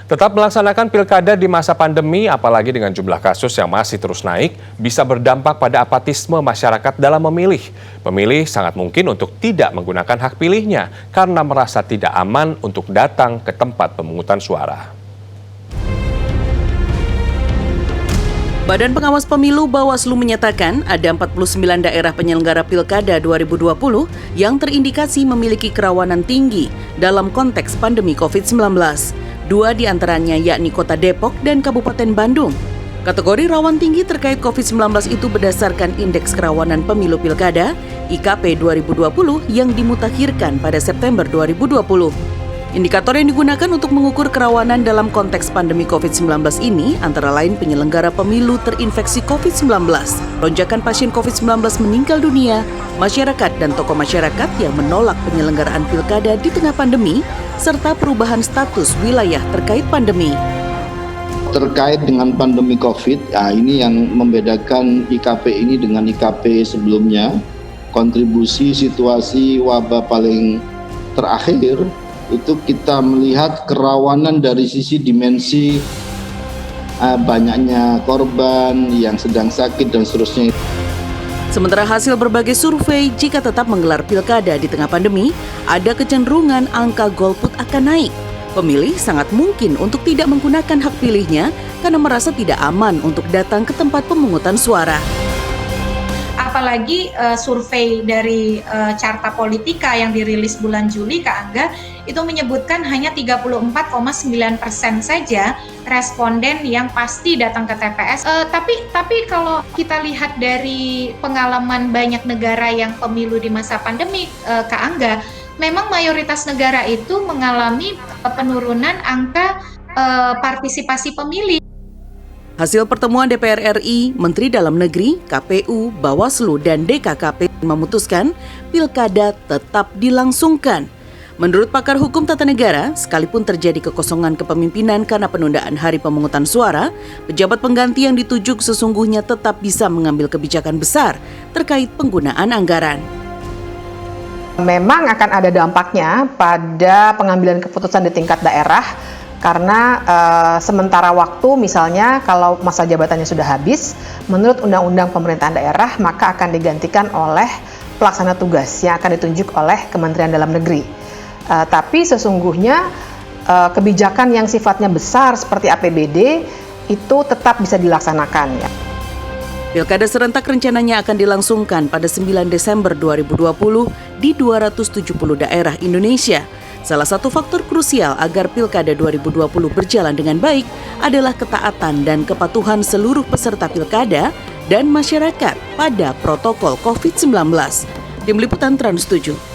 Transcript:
Tetap melaksanakan pilkada di masa pandemi, apalagi dengan jumlah kasus yang masih terus naik, bisa berdampak pada apatisme masyarakat dalam memilih. Pemilih sangat mungkin untuk tidak menggunakan hak pilihnya karena merasa tidak aman untuk datang ke tempat pemungutan suara. Badan Pengawas Pemilu Bawaslu menyatakan ada 49 daerah penyelenggara Pilkada 2020 yang terindikasi memiliki kerawanan tinggi dalam konteks pandemi COVID-19. 2 diantaranya yakni Kota Depok dan Kabupaten Bandung. Kategori rawan tinggi terkait COVID-19 itu berdasarkan Indeks Kerawanan Pemilu Pilkada IKP 2020 yang dimutakhirkan pada September 2020. Indikator yang digunakan untuk mengukur kerawanan dalam konteks pandemi COVID-19 ini antara lain penyelenggara pemilu terinfeksi COVID-19, lonjakan pasien COVID-19 meninggal dunia, masyarakat dan tokoh masyarakat yang menolak penyelenggaraan pilkada di tengah pandemi, serta perubahan status wilayah terkait pandemi. Terkait dengan pandemi COVID, ini yang membedakan IKP ini dengan IKP sebelumnya. Kontribusi situasi wabah paling terakhir itu kita melihat kerawanan dari sisi dimensi banyaknya korban yang sedang sakit dan seterusnya. Sementara hasil berbagai survei, jika tetap menggelar pilkada di tengah pandemi, ada kecenderungan angka golput akan naik. Pemilih sangat mungkin untuk tidak menggunakan hak pilihnya karena merasa tidak aman untuk datang ke tempat pemungutan suara. Apalagi survei dari Carta Politika yang dirilis bulan Juli, Kak Angga, itu menyebutkan hanya 34,9% saja responden yang pasti datang ke TPS. Tapi kalau kita lihat dari pengalaman banyak negara yang pemilu di masa pandemi, Kak Angga, memang mayoritas negara itu mengalami penurunan angka partisipasi pemilih. Hasil pertemuan DPR RI, Menteri Dalam Negeri, KPU, Bawaslu, dan DKKP memutuskan pilkada tetap dilangsungkan. Menurut pakar hukum tata negara, sekalipun terjadi kekosongan kepemimpinan karena penundaan hari pemungutan suara, pejabat pengganti yang ditunjuk sesungguhnya tetap bisa mengambil kebijakan besar terkait penggunaan anggaran. Memang akan ada dampaknya pada pengambilan keputusan di tingkat daerah, karena sementara waktu misalnya kalau masa jabatannya sudah habis, menurut Undang-Undang Pemerintahan Daerah maka akan digantikan oleh pelaksana tugas yang akan ditunjuk oleh Kementerian Dalam Negeri. Tapi sesungguhnya kebijakan yang sifatnya besar seperti APBD itu tetap bisa dilaksanakan ya. Pilkada serentak rencananya akan dilangsungkan pada 9 Desember 2020 di 270 daerah Indonesia. Salah satu faktor krusial agar Pilkada 2020 berjalan dengan baik adalah ketaatan dan kepatuhan seluruh peserta Pilkada dan masyarakat pada protokol COVID-19. Tim Liputan Trans 7.